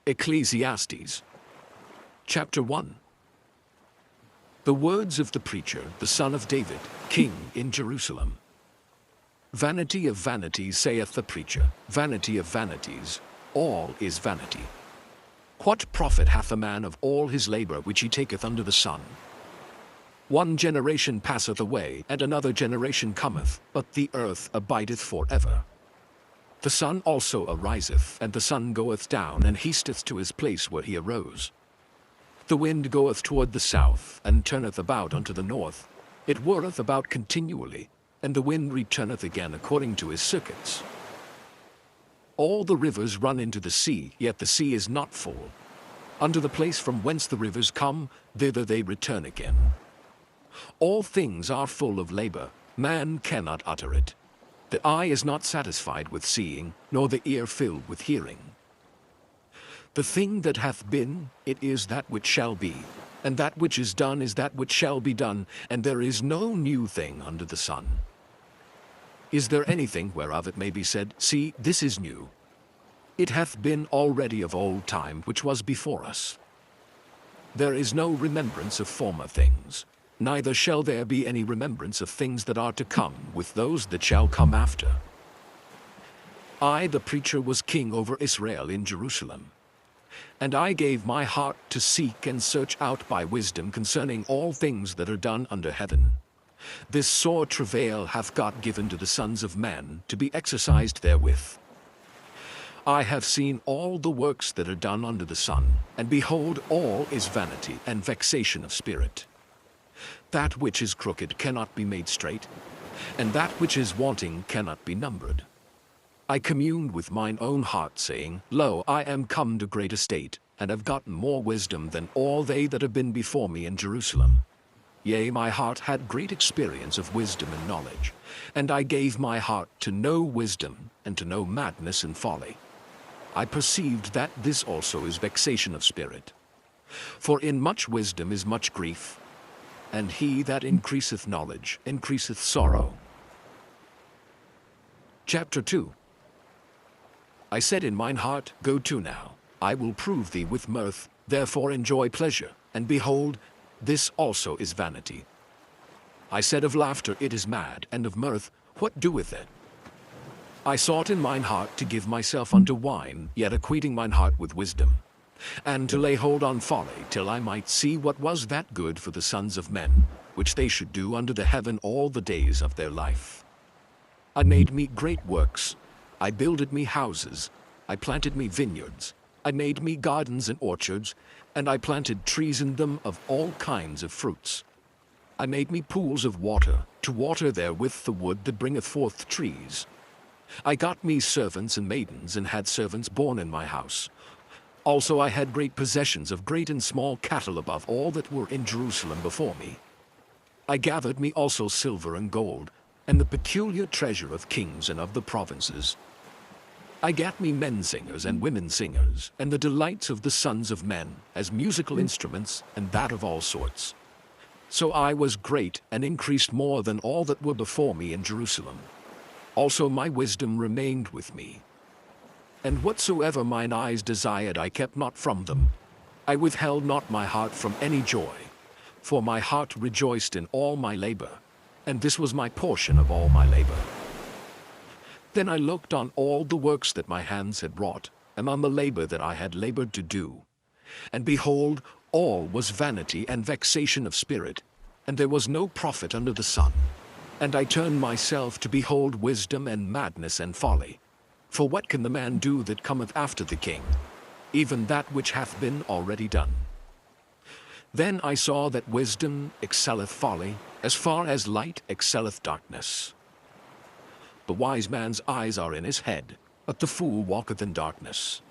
Ecclesiastes, chapter 1. The words of the preacher, the son of David, king in Jerusalem. Vanity of vanities, saith the preacher, vanity of vanities, all is vanity. What profit hath a man of all his labor which he taketh under the sun? One generation passeth away, and another generation cometh, but the earth abideth for ever. The sun also ariseth, and the sun goeth down, and hasteth to his place where he arose. The wind goeth toward the south, and turneth about unto the north. It whirleth about continually, and the wind returneth again according to his circuits. All the rivers run into the sea, yet the sea is not full. Unto the place from whence the rivers come, thither they return again. All things are full of labor, man cannot utter it. The eye is not satisfied with seeing, nor the ear filled with hearing. The thing that hath been, it is that which shall be, and that which is done is that which shall be done, and there is no new thing under the sun. Is there anything whereof it may be said, See, this is new? It hath been already of old time which was before us. There is no remembrance of former things, neither shall there be any remembrance of things that are to come with those that shall come after. I, the preacher, was king over Israel in Jerusalem. And I gave my heart to seek and search out by wisdom concerning all things that are done under heaven. This sore travail hath God given to the sons of men to be exercised therewith. I have seen all the works that are done under the sun, and behold, all is vanity and vexation of spirit. That which is crooked cannot be made straight, and that which is wanting cannot be numbered. I communed with mine own heart, saying, Lo, I am come to great estate, and have gotten more wisdom than all they that have been before me in Jerusalem. Yea, my heart had great experience of wisdom and knowledge, and I gave my heart to know wisdom, and to know madness and folly. I perceived that this also is vexation of spirit. For in much wisdom is much grief, and he that increaseth knowledge increaseth sorrow. Chapter 2. I said in mine heart, Go to now, I will prove thee with mirth, therefore enjoy pleasure, and behold, this also is vanity. I said of laughter, It is mad, and of mirth, what doeth it? I sought in mine heart to give myself unto wine, yet acquainting mine heart with wisdom, and to lay hold on folly, till I might see what was that good for the sons of men, which they should do under the heaven all the days of their life. I made me great works, I builded me houses, I planted me vineyards, I made me gardens and orchards, and I planted trees in them of all kinds of fruits. I made me pools of water, to water therewith the wood that bringeth forth trees. I got me servants and maidens, and had servants born in my house. Also I had great possessions of great and small cattle above all that were in Jerusalem before me. I gathered me also silver and gold, and the peculiar treasure of kings and of the provinces. I gat me men singers and women singers, and the delights of the sons of men, as musical instruments, and that of all sorts. So I was great, and increased more than all that were before me in Jerusalem. Also my wisdom remained with me. And whatsoever mine eyes desired I kept not from them. I withheld not my heart from any joy, for my heart rejoiced in all my labor, and this was my portion of all my labor. Then I looked on all the works that my hands had wrought, and on the labor that I had labored to do. And behold, all was vanity and vexation of spirit, and there was no profit under the sun. And I turned myself to behold wisdom and madness and folly. For what can the man do that cometh after the king? Even that which hath been already done. Then I saw that wisdom excelleth folly, as far as light excelleth darkness. The wise man's eyes are in his head, but the fool walketh in darkness.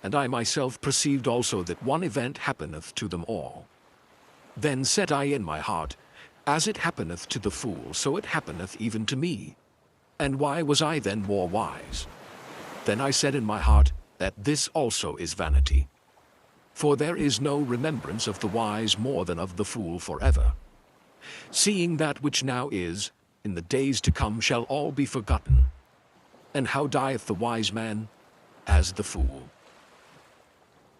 And I myself perceived also that one event happeneth to them all. Then said I in my heart, As it happeneth to the fool, so it happeneth even to me. And why was I then more wise? Then I said in my heart, that this also is vanity. For there is no remembrance of the wise more than of the fool forever. Seeing that which now is, in the days to come shall all be forgotten. And how dieth the wise man? As the fool.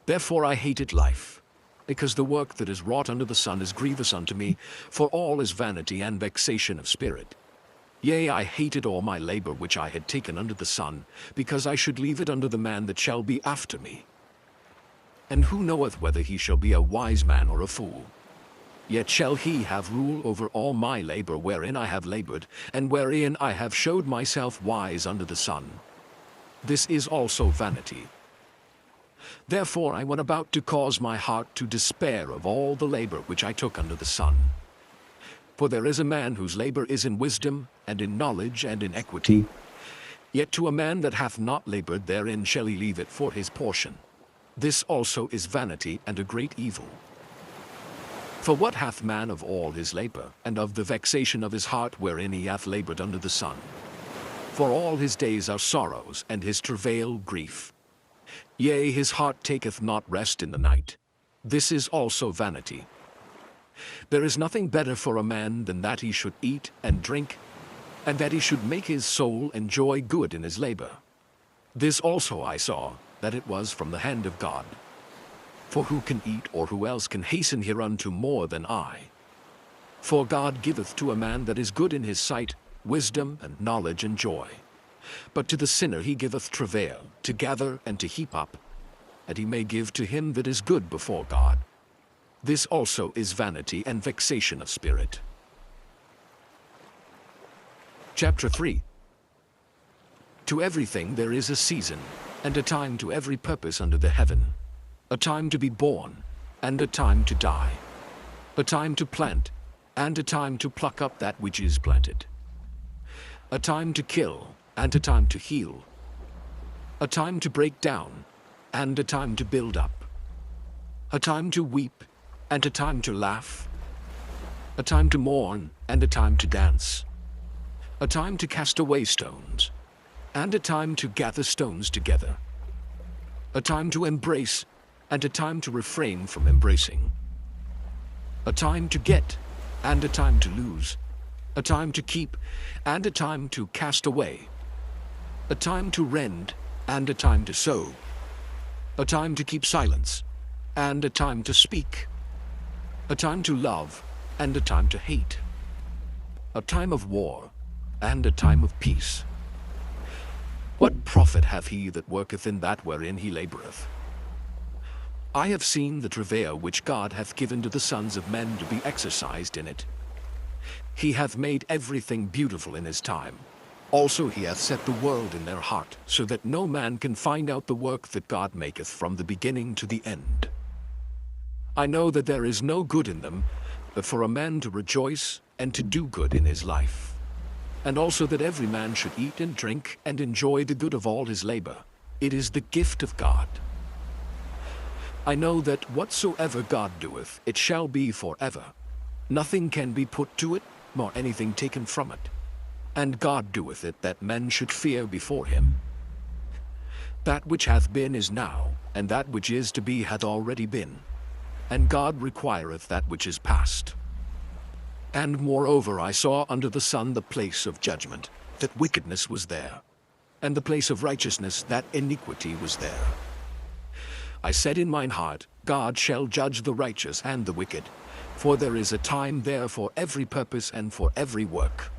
Therefore I hated life, because the work that is wrought under the sun is grievous unto me, for all is vanity and vexation of spirit. Yea, I hated all my labor which I had taken under the sun, because I should leave it unto the man that shall be after me. And who knoweth whether he shall be a wise man or a fool? Yet shall he have rule over all my labor wherein I have labored, and wherein I have showed myself wise under the sun. This is also vanity. Therefore I went about to cause my heart to despair of all the labor which I took under the sun. For there is a man whose labor is in wisdom, and in knowledge, and in equity. Yet to a man that hath not labored therein shall he leave it for his portion. This also is vanity and a great evil. For what hath man of all his labor, and of the vexation of his heart wherein he hath labored under the sun? For all his days are sorrows, and his travail grief. Yea, his heart taketh not rest in the night. This is also vanity. There is nothing better for a man than that he should eat and drink, and that he should make his soul enjoy good in his labor. This also I saw, that it was from the hand of God. For who can eat, or who else can hasten hereunto more than I? For God giveth to a man that is good in his sight wisdom and knowledge and joy. But to the sinner he giveth travail, to gather and to heap up, and he may give to him that is good before God. This also is vanity and vexation of spirit. Chapter 3. To everything there is a season, and a time to every purpose under the heaven, a time to be born, and a time to die, a time to plant, and a time to pluck up that which is planted, a time to kill, and a time to heal, a time to break down, and a time to build up, a time to weep, and a time to laugh, a time to mourn, and a time to dance, a time to cast away stones, and a time to gather stones together, a time to embrace, and a time to refrain from embracing, a time to get, and a time to lose, a time to keep, and a time to cast away, a time to rend, and a time to sow, a time to keep silence, and a time to speak, a time to love, and a time to hate, a time of war, and a time of peace. What profit hath he that worketh in that wherein he laboureth? I have seen the travail which God hath given to the sons of men to be exercised in it. He hath made everything beautiful in his time. Also he hath set the world in their heart, so that no man can find out the work that God maketh from the beginning to the end. I know that there is no good in them, but for a man to rejoice and to do good in his life. And also that every man should eat and drink and enjoy the good of all his labor. It is the gift of God. I know that whatsoever God doeth, it shall be forever. Nothing can be put to it, nor anything taken from it. And God doeth it, that men should fear before him. That which hath been is now, and that which is to be hath already been. And God requireth that which is past. And moreover I saw under the sun the place of judgment, that wickedness was there, and the place of righteousness, that iniquity was there. I said in mine heart, God shall judge the righteous and the wicked, for there is a time there for every purpose and for every work.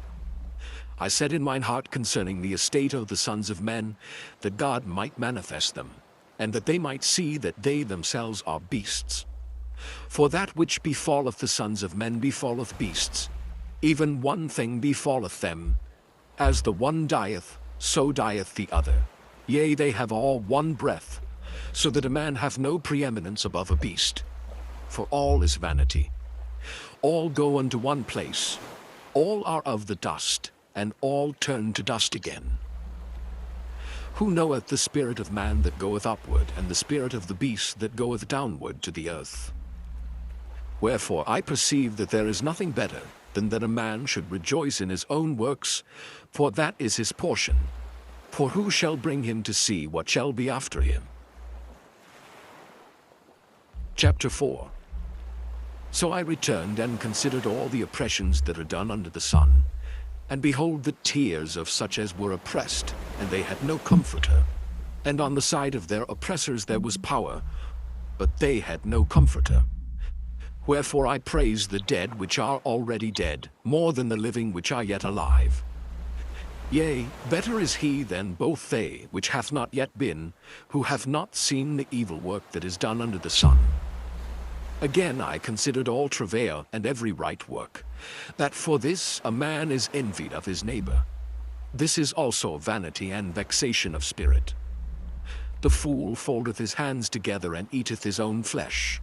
I said in mine heart concerning the estate of the sons of men, that God might manifest them, and that they might see that they themselves are beasts. For that which befalleth the sons of men befalleth beasts, even one thing befalleth them. As the one dieth, so dieth the other. Yea, they have all one breath, so that a man hath no preeminence above a beast. For all is vanity. All go unto one place. All are of the dust, and all turn to dust again. Who knoweth the spirit of man that goeth upward, and the spirit of the beast that goeth downward to the earth? Wherefore I perceive that there is nothing better than that a man should rejoice in his own works, for that is his portion. For who shall bring him to see what shall be after him? Chapter 4. So I returned and considered all the oppressions that are done under the sun, and behold the tears of such as were oppressed, and they had no comforter. And on the side of their oppressors there was power, but they had no comforter. Wherefore I praise the dead which are already dead, more than the living which are yet alive. Yea, better is he than both they which hath not yet been, who have not seen the evil work that is done under the sun. Again I considered all travail and every right work, that for this a man is envied of his neighbor. This is also vanity and vexation of spirit. The fool foldeth his hands together and eateth his own flesh.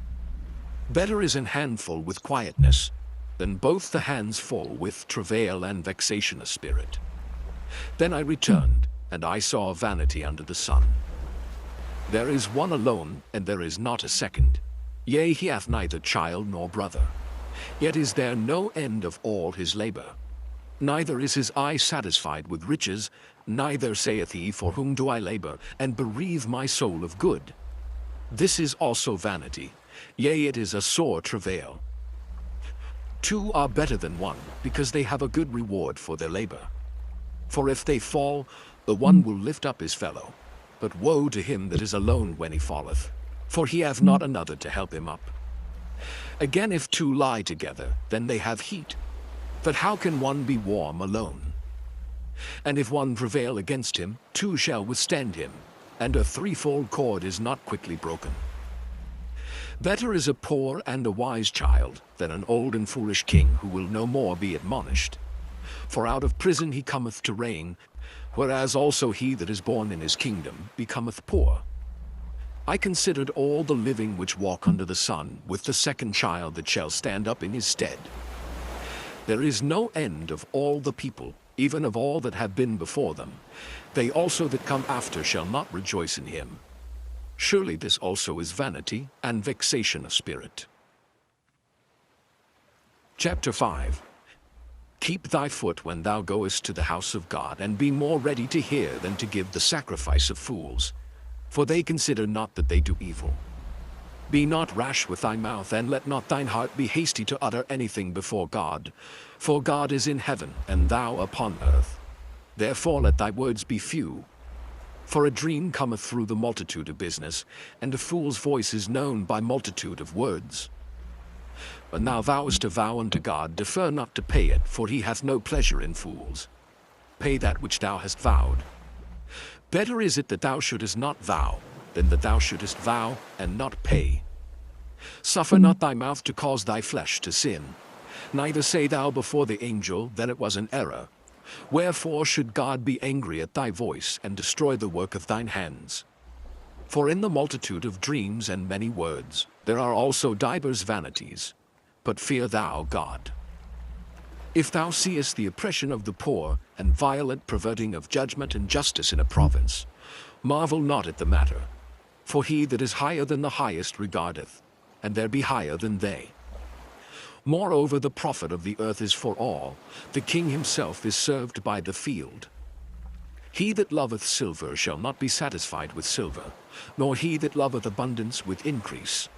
Better is an handful with quietness, than both the hands full with travail and vexation of spirit. Then I returned, and I saw vanity under the sun. There is one alone, and there is not a second. Yea, he hath neither child nor brother. Yet is there no end of all his labor. Neither is his eye satisfied with riches, neither saith he, for whom do I labor, and bereave my soul of good? This is also vanity, yea, it is a sore travail. Two are better than one, because they have a good reward for their labor. For if they fall, the one will lift up his fellow. But woe to him that is alone when he falleth, for he hath not another to help him up. Again, if two lie together, then they have heat. But how can one be warm alone? And if one prevail against him, two shall withstand him, and a threefold cord is not quickly broken. Better is a poor and a wise child than an old and foolish king who will no more be admonished. For out of prison he cometh to reign, whereas also he that is born in his kingdom becometh poor. I considered all the living which walk under the sun, with the second child that shall stand up in his stead. There is no end of all the people, even of all that have been before them. They also that come after shall not rejoice in him. Surely this also is vanity and vexation of spirit. Chapter 5. Keep thy foot when thou goest to the house of God, and be more ready to hear than to give the sacrifice of fools. For they consider not that they do evil. Be not rash with thy mouth, and let not thine heart be hasty to utter anything before God. For God is in heaven, and thou upon earth. Therefore let thy words be few. For a dream cometh through the multitude of business, and a fool's voice is known by multitude of words. When thou vowest a vow unto God, defer not to pay it, for he hath no pleasure in fools. Pay that which thou hast vowed. Better is it that thou shouldest not vow, than that thou shouldest vow and not pay. Suffer not thy mouth to cause thy flesh to sin. Neither say thou before the angel that it was an error. Wherefore should God be angry at thy voice, and destroy the work of thine hands? For in the multitude of dreams and many words, there are also divers vanities. But fear thou God. If thou seest the oppression of the poor, and violent perverting of judgment and justice in a province, marvel not at the matter. For he that is higher than the highest regardeth, and there be higher than they. Moreover, the profit of the earth is for all. The king himself is served by the field. He that loveth silver shall not be satisfied with silver, nor he that loveth abundance with increase.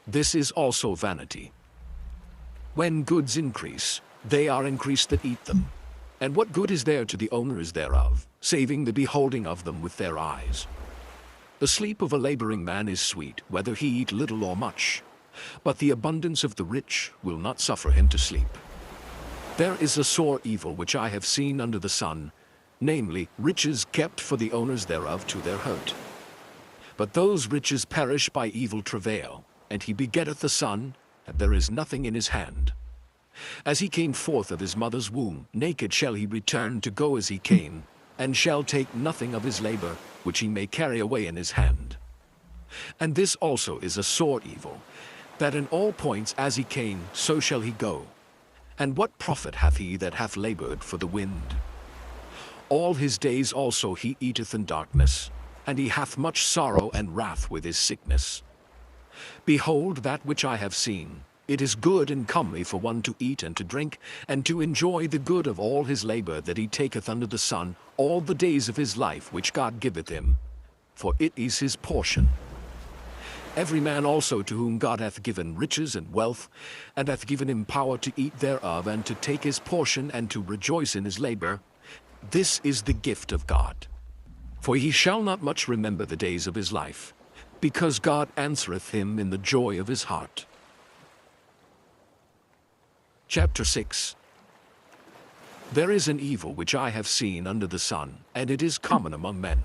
This is also vanity. When goods increase, they are increased that eat them. And what good is there to the owners thereof, saving the beholding of them with their eyes? The sleep of a laboring man is sweet, whether he eat little or much. But the abundance of the rich will not suffer him to sleep. There is a sore evil which I have seen under the sun, namely, riches kept for the owners thereof to their hurt. But those riches perish by evil travail, and he begetteth a son, and there is nothing in his hand. As he came forth of his mother's womb, naked shall he return to go as he came, and shall take nothing of his labor, which he may carry away in his hand. And this also is a sore evil, that in all points as he came, so shall he go. And what profit hath he that hath labored for the wind? All his days also he eateth in darkness, and he hath much sorrow and wrath with his sickness. Behold that which I have seen. It is good and comely for one to eat and to drink, and to enjoy the good of all his labor that he taketh under the sun, all the days of his life which God giveth him. For it is his portion. Every man also to whom God hath given riches and wealth, and hath given him power to eat thereof, and to take his portion, and to rejoice in his labor, this is the gift of God. For he shall not much remember the days of his life. because God answereth him in the joy of his heart. Chapter 6. There is an evil which I have seen under the sun, and it is common among men.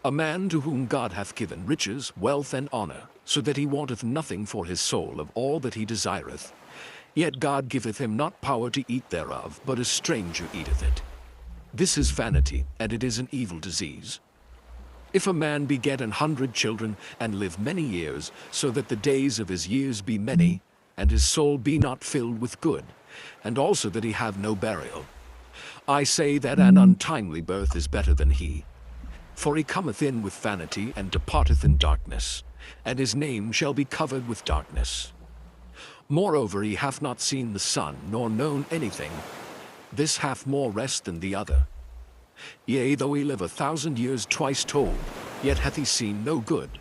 A man to whom God hath given riches, wealth, and honor, so that he wanteth nothing for his soul of all that he desireth. Yet God giveth him not power to eat thereof, but a stranger eateth it. This is vanity, and it is an evil disease. If a man beget 100 children, and live many years, so that the days of his years be many, and his soul be not filled with good, and also that he have no burial, I say that an untimely birth is better than he. For he cometh in with vanity, and departeth in darkness, and his name shall be covered with darkness. Moreover, he hath not seen the sun, nor known anything. This hath more rest than the other. Yea, though he live 1,000 years twice told, yet hath he seen no good.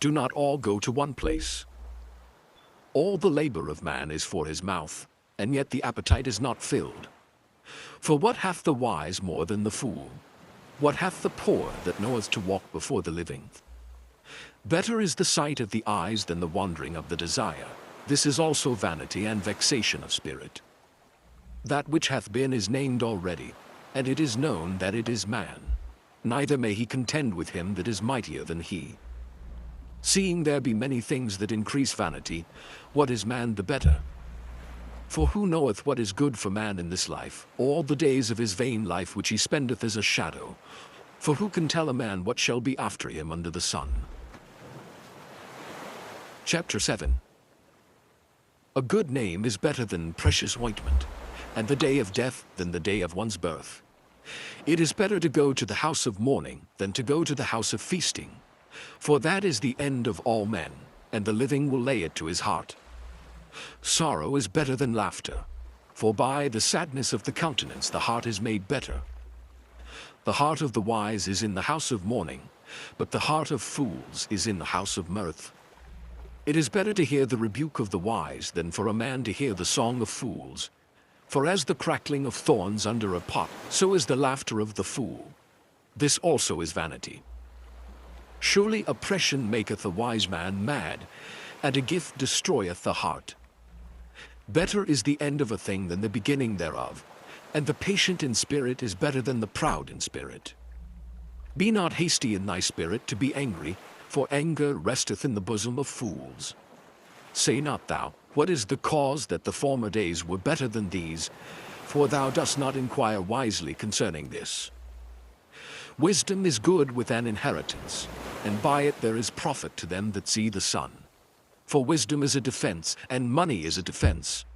Do not all go to one place? All the labor of man is for his mouth, and yet the appetite is not filled. For what hath the wise more than the fool? What hath the poor that knoweth to walk before the living? Better is the sight of the eyes than the wandering of the desire. This is also vanity and vexation of spirit. That which hath been is named already, and it is known that it is man. Neither may he contend with him that is mightier than he. Seeing there be many things that increase vanity, what is man the better? For who knoweth what is good for man in this life? All the days of his vain life which he spendeth is a shadow. For who can tell a man what shall be after him under the sun? Chapter 7. A good name is better than precious ointment, and the day of death than the day of one's birth. It is better to go to the house of mourning than to go to the house of feasting, for that is the end of all men, and the living will lay it to his heart. Sorrow is better than laughter, for by the sadness of the countenance the heart is made better. The heart of the wise is in the house of mourning, but the heart of fools is in the house of mirth. It is better to hear the rebuke of the wise than for a man to hear the song of fools. For as the crackling of thorns under a pot, so is the laughter of the fool. This also is vanity. Surely oppression maketh a wise man mad, and a gift destroyeth the heart. Better is the end of a thing than the beginning thereof, and the patient in spirit is better than the proud in spirit. Be not hasty in thy spirit to be angry, for anger resteth in the bosom of fools. Say not thou, what is the cause that the former days were better than these? For thou dost not inquire wisely concerning this. Wisdom is good with an inheritance, and by it there is profit to them that see the sun. For wisdom is a defense, and money is a defense.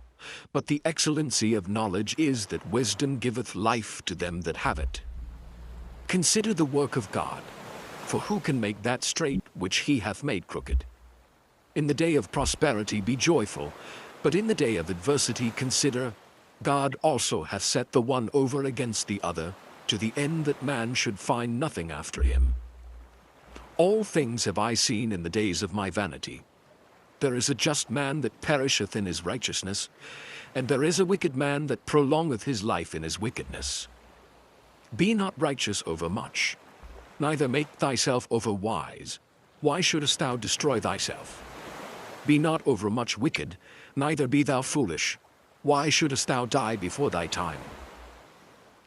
But the excellency of knowledge is that wisdom giveth life to them that have it. Consider the work of God, for who can make that straight which he hath made crooked? In the day of prosperity be joyful, but in the day of adversity consider, God also hath set the one over against the other, to the end that man should find nothing after him. All things have I seen in the days of my vanity. There is a just man that perisheth in his righteousness, and there is a wicked man that prolongeth his life in his wickedness. Be not righteous over much, neither make thyself over wise. Why shouldest thou destroy thyself? Be not over much wicked, neither be thou foolish. Why shouldest thou die before thy time?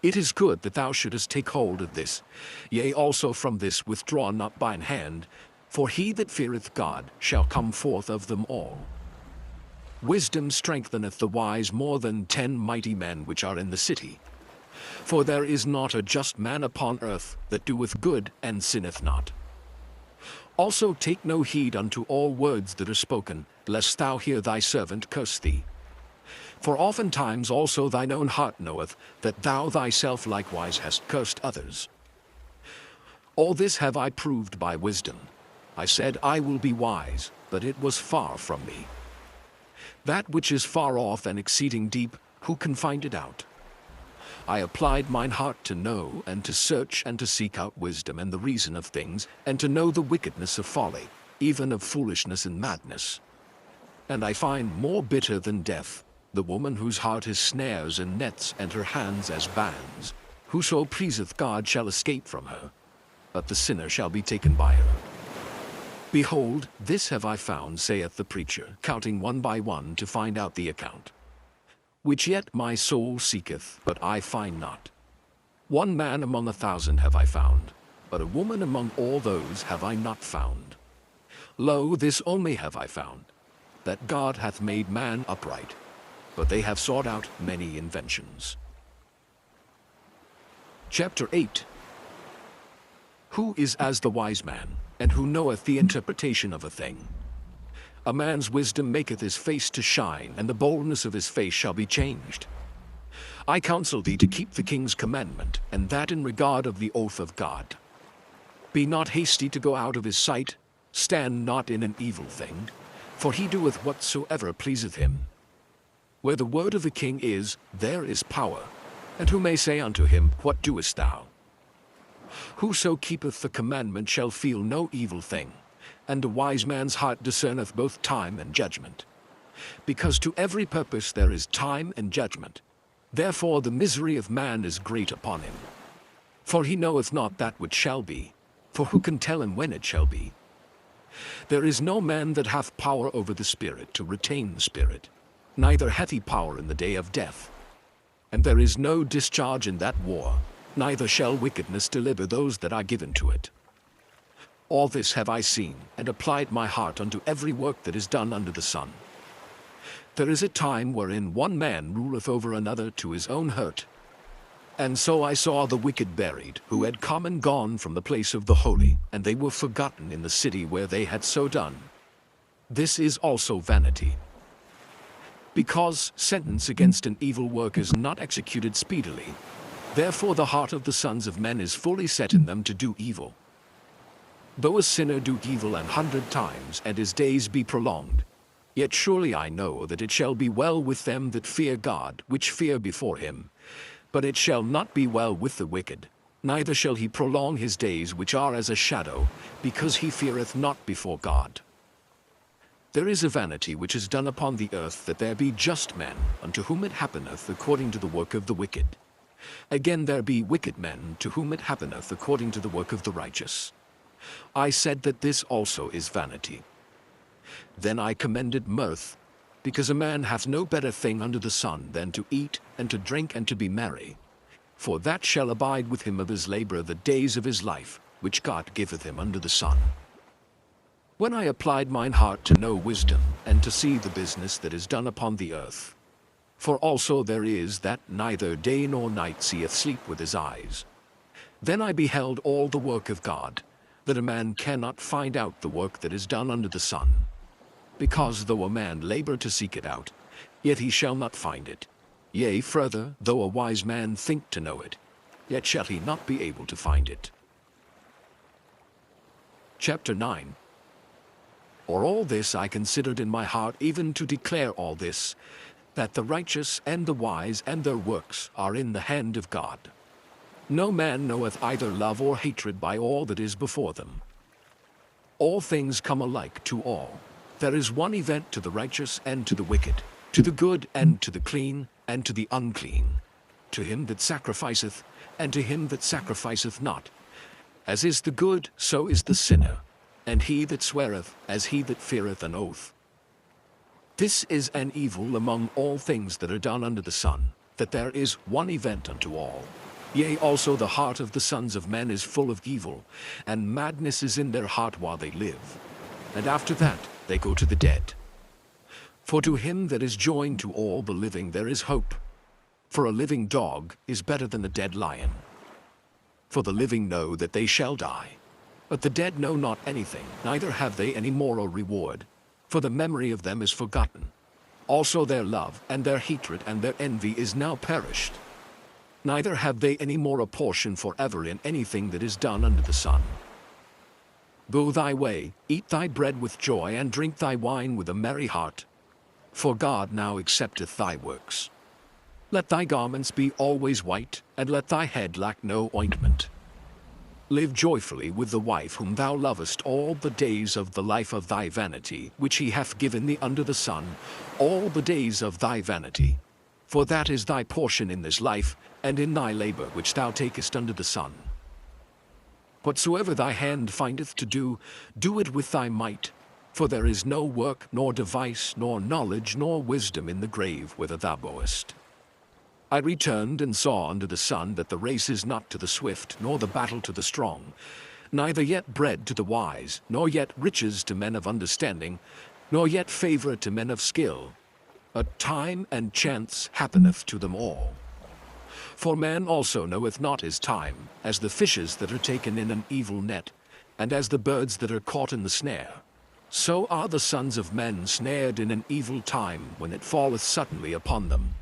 It is good that thou shouldest take hold of this, yea, also from this withdraw not thine hand, for he that feareth God shall come forth of them all. Wisdom strengtheneth the wise more than 10 mighty men which are in the city. For there is not a just man upon earth that doeth good and sinneth not. Also take no heed unto all words that are spoken, lest thou hear thy servant curse thee. For oftentimes also thine own heart knoweth that thou thyself likewise hast cursed others. All this have I proved by wisdom. I said, I will be wise, but it was far from me. That which is far off and exceeding deep, who can find it out? I applied mine heart to know, and to search, and to seek out wisdom and the reason of things, and to know the wickedness of folly, even of foolishness and madness. And I find more bitter than death, the woman whose heart is snares and nets, and her hands as bands. Whoso pleaseth God shall escape from her, but the sinner shall be taken by her. Behold, this have I found, saith the preacher, counting one by one to find out the account. Which yet my soul seeketh, but I find not. One man among 1,000 have I found, but a woman among all those have I not found. Lo, this only have I found, that God hath made man upright, but they have sought out many inventions. Chapter 8. Who is as the wise man, and who knoweth the interpretation of a thing? A man's wisdom maketh his face to shine, and the boldness of his face shall be changed. I counsel thee to keep the king's commandment, and that in regard of the oath of God. Be not hasty to go out of his sight, stand not in an evil thing, for he doeth whatsoever pleaseth him. Where the word of the king is, there is power, and who may say unto him, What doest thou? Whoso keepeth the commandment shall feel no evil thing, and a wise man's heart discerneth both time and judgment. Because to every purpose there is time and judgment. Therefore the misery of man is great upon him. For he knoweth not that which shall be, for who can tell him when it shall be? There is no man that hath power over the spirit to retain the spirit, neither hath he power in the day of death. And there is no discharge in that war, neither shall wickedness deliver those that are given to it. All this have I seen, and applied my heart unto every work that is done under the sun. There is a time wherein one man ruleth over another to his own hurt. And so I saw the wicked buried, who had come and gone from the place of the holy, and they were forgotten in the city where they had so done. This is also vanity. Because sentence against an evil work is not executed speedily, therefore the heart of the sons of men is fully set in them to do evil. Though a sinner do evil 100 times, and his days be prolonged, yet surely I know that it shall be well with them that fear God, which fear before him. But it shall not be well with the wicked, neither shall he prolong his days which are as a shadow, because he feareth not before God. There is a vanity which is done upon the earth, that there be just men, unto whom it happeneth according to the work of the wicked. Again there be wicked men, to whom it happeneth according to the work of the righteous. I said that this also is vanity. Then I commended mirth, because a man hath no better thing under the sun than to eat, and to drink, and to be merry. For that shall abide with him of his labor the days of his life, which God giveth him under the sun. When I applied mine heart to know wisdom, and to see the business that is done upon the earth, for also there is that neither day nor night seeth sleep with his eyes, then I beheld all the work of God, that a man cannot find out the work that is done under the sun. Because though a man labor to seek it out, yet he shall not find it. Yea, further, though a wise man think to know it, yet shall he not be able to find it. Chapter 9. Or all this I considered in my heart, even to declare all this, that the righteous and the wise and their works are in the hand of God. No man knoweth either love or hatred by all that is before them. All things come alike to all. There is one event to the righteous and to the wicked, to the good and to the clean and to the unclean, to him that sacrificeth and to him that sacrificeth not. As is the good, so is the sinner, and he that sweareth, as he that feareth an oath. This is an evil among all things that are done under the sun, that there is one event unto all. Yea, also the heart of the sons of men is full of evil, and madness is in their heart while they live. And after that they go to the dead. For to him that is joined to all the living there is hope. For a living dog is better than a dead lion. For the living know that they shall die, but the dead know not anything, neither have they any moral reward, for the memory of them is forgotten. Also their love and their hatred and their envy is now perished. Neither have they any more a portion forever in anything that is done under the sun. Go thy way, eat thy bread with joy, and drink thy wine with a merry heart, for God now accepteth thy works. Let thy garments be always white, and let thy head lack no ointment. Live joyfully with the wife whom thou lovest all the days of the life of thy vanity, which he hath given thee under the sun, all the days of thy vanity. For that is thy portion in this life, and in thy labor which thou takest under the sun. Whatsoever thy hand findeth to do, do it with thy might. For there is no work, nor device, nor knowledge, nor wisdom in the grave whither thou goest. I returned and saw under the sun that the race is not to the swift, nor the battle to the strong, neither yet bread to the wise, nor yet riches to men of understanding, nor yet favour to men of skill. But time and chance happeneth to them all. For man also knoweth not his time, as the fishes that are taken in an evil net, and as the birds that are caught in the snare. So are the sons of men snared in an evil time, when it falleth suddenly upon them.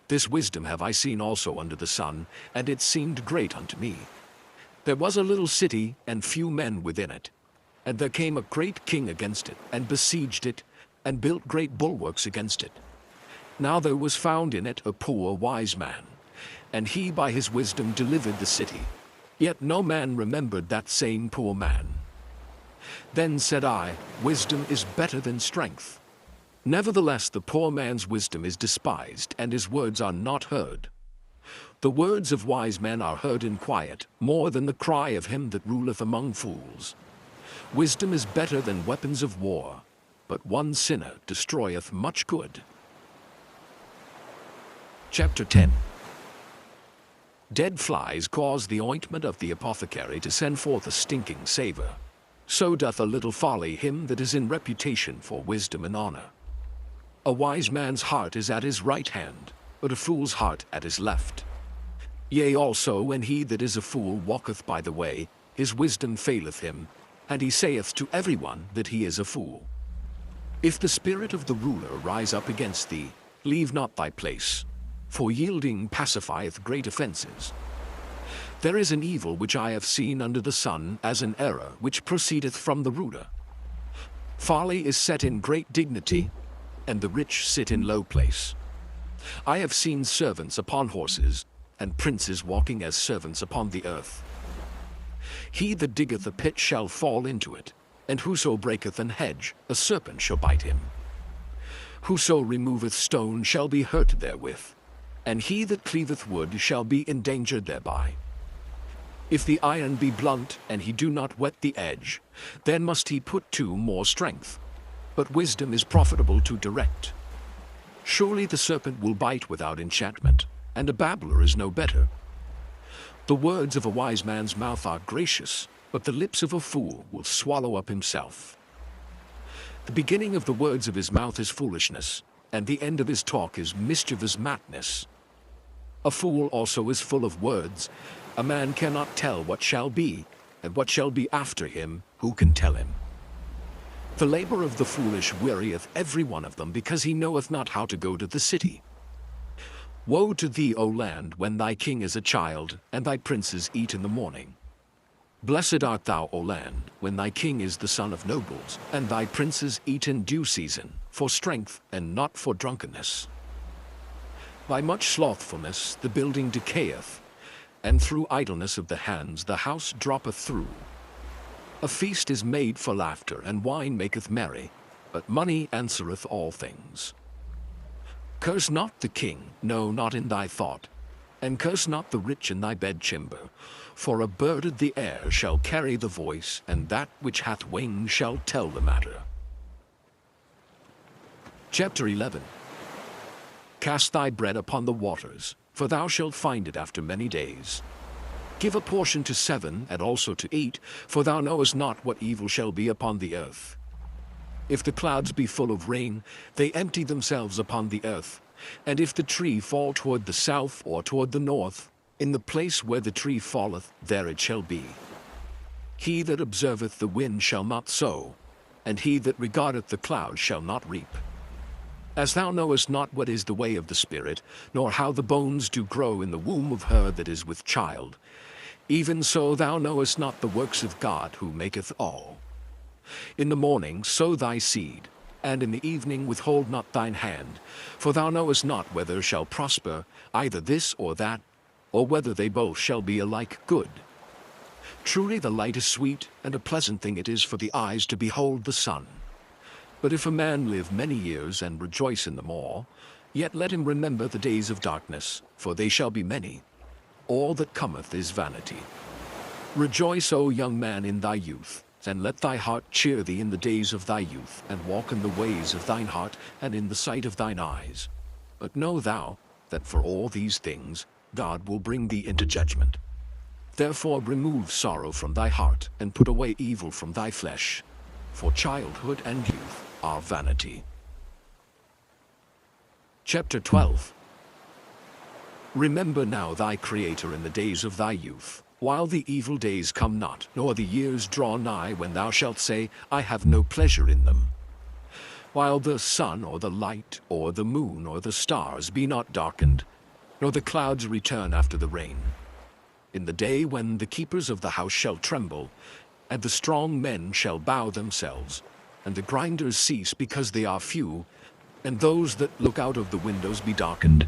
This wisdom have I seen also under the sun, and it seemed great unto me. There was a little city, and few men within it. And there came a great king against it, and besieged it, and built great bulwarks against it. Now there was found in it a poor wise man, and he by his wisdom delivered the city. Yet no man remembered that same poor man. Then said I, Wisdom is better than strength. Nevertheless the poor man's wisdom is despised, and his words are not heard. The words of wise men are heard in quiet, more than the cry of him that ruleth among fools. Wisdom is better than weapons of war, but one sinner destroyeth much good. Chapter 10. Dead flies cause the ointment of the apothecary to send forth a stinking savour. So doth a little folly him that is in reputation for wisdom and honour. A wise man's heart is at his right hand, but a fool's heart at his left. Yea, also when he that is a fool walketh by the way, his wisdom faileth him, and he saith to every one that he is a fool. If the spirit of the ruler rise up against thee, leave not thy place, for yielding pacifieth great offences. There is an evil which I have seen under the sun, as an error which proceedeth from the ruler. Folly is set in great dignity, and the rich sit in low place. I have seen servants upon horses, and princes walking as servants upon the earth. He that diggeth a pit shall fall into it, and whoso breaketh an hedge, a serpent shall bite him. Whoso removeth stone shall be hurt therewith, and he that cleaveth wood shall be endangered thereby. If the iron be blunt, and he do not whet the edge, then must he put to more strength. But wisdom is profitable to direct. Surely the serpent will bite without enchantment, and a babbler is no better. The words of a wise man's mouth are gracious, but the lips of a fool will swallow up himself. The beginning of the words of his mouth is foolishness, and the end of his talk is mischievous madness. A fool also is full of words. A man cannot tell what shall be, and what shall be after him, who can tell him? The labor of the foolish wearieth every one of them, because he knoweth not how to go to the city. Woe to thee, O land, when thy king is a child, and thy princes eat in the morning. Blessed art thou, O land, when thy king is the son of nobles, and thy princes eat in due season, for strength and not for drunkenness. By much slothfulness the building decayeth, and through idleness of the hands the house droppeth through. A feast is made for laughter, and wine maketh merry, but money answereth all things. Curse not the king, no, not in thy thought, and curse not the rich in thy bedchamber, for a bird of the air shall carry the voice, and that which hath wings shall tell the matter. Chapter 11. Cast thy bread upon the waters, for thou shalt find it after many days. Give a portion to 7, and also to 8, for thou knowest not what evil shall be upon the earth. If the clouds be full of rain, they empty themselves upon the earth. And if the tree fall toward the south or toward the north, in the place where the tree falleth, there it shall be. He that observeth the wind shall not sow, and he that regardeth the clouds shall not reap. As thou knowest not what is the way of the Spirit, nor how the bones do grow in the womb of her that is with child, even so thou knowest not the works of God who maketh all. In the morning sow thy seed, and in the evening withhold not thine hand, for thou knowest not whether shall prosper, either this or that, or whether they both shall be alike good. Truly the light is sweet, and a pleasant thing it is for the eyes to behold the sun. But if a man live many years and rejoice in them all, yet let him remember the days of darkness, for they shall be many. All that cometh is vanity. Rejoice, O young man, in thy youth, and let thy heart cheer thee in the days of thy youth, and walk in the ways of thine heart, and in the sight of thine eyes. But know thou, that for all these things God will bring thee into judgment. Therefore remove sorrow from thy heart, and put away evil from thy flesh. For childhood and youth are vanity. Chapter 12. Remember now thy Creator in the days of thy youth, while the evil days come not, nor the years draw nigh, when thou shalt say, I have no pleasure in them. While the sun, or the light, or the moon, or the stars be not darkened, nor the clouds return after the rain. In the day when the keepers of the house shall tremble, and the strong men shall bow themselves, and the grinders cease because they are few, and those that look out of the windows be darkened,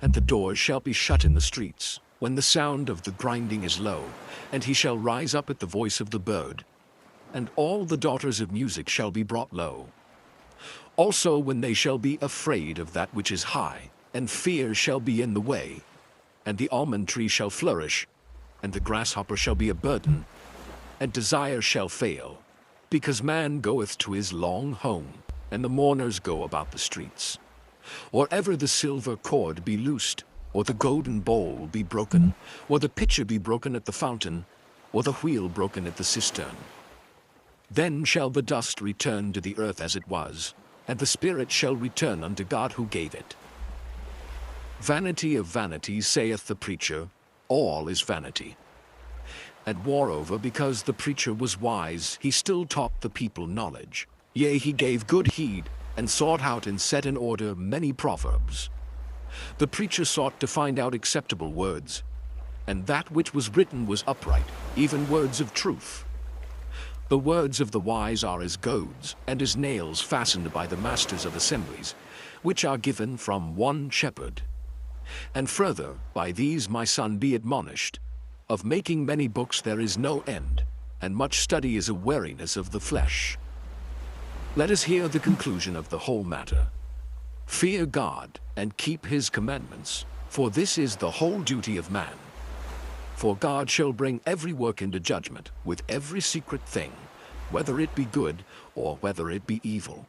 and the doors shall be shut in the streets, when the sound of the grinding is low, and he shall rise up at the voice of the bird, and all the daughters of music shall be brought low. Also when they shall be afraid of that which is high, and fear shall be in the way, and the almond tree shall flourish, and the grasshopper shall be a burden, and desire shall fail, because man goeth to his long home, and the mourners go about the streets. Or ever the silver cord be loosed, or the golden bowl be broken, or the pitcher be broken at the fountain, or the wheel broken at the cistern. Then shall the dust return to the earth as it was, and the spirit shall return unto God who gave it. Vanity of vanities, saith the preacher, all is vanity. And moreover, because the preacher was wise, he still taught the people knowledge. Yea, he gave good heed, and sought out and set in order many proverbs. The preacher sought to find out acceptable words, and that which was written was upright, even words of truth. The words of the wise are as goads, and as nails fastened by the masters of assemblies, which are given from one shepherd. And further, by these, my son, be admonished. Of making many books there is no end, and much study is a weariness of the flesh. Let us hear the conclusion of the whole matter. Fear God, and keep his commandments, for this is the whole duty of man. For God shall bring every work into judgment, with every secret thing, whether it be good, or whether it be evil.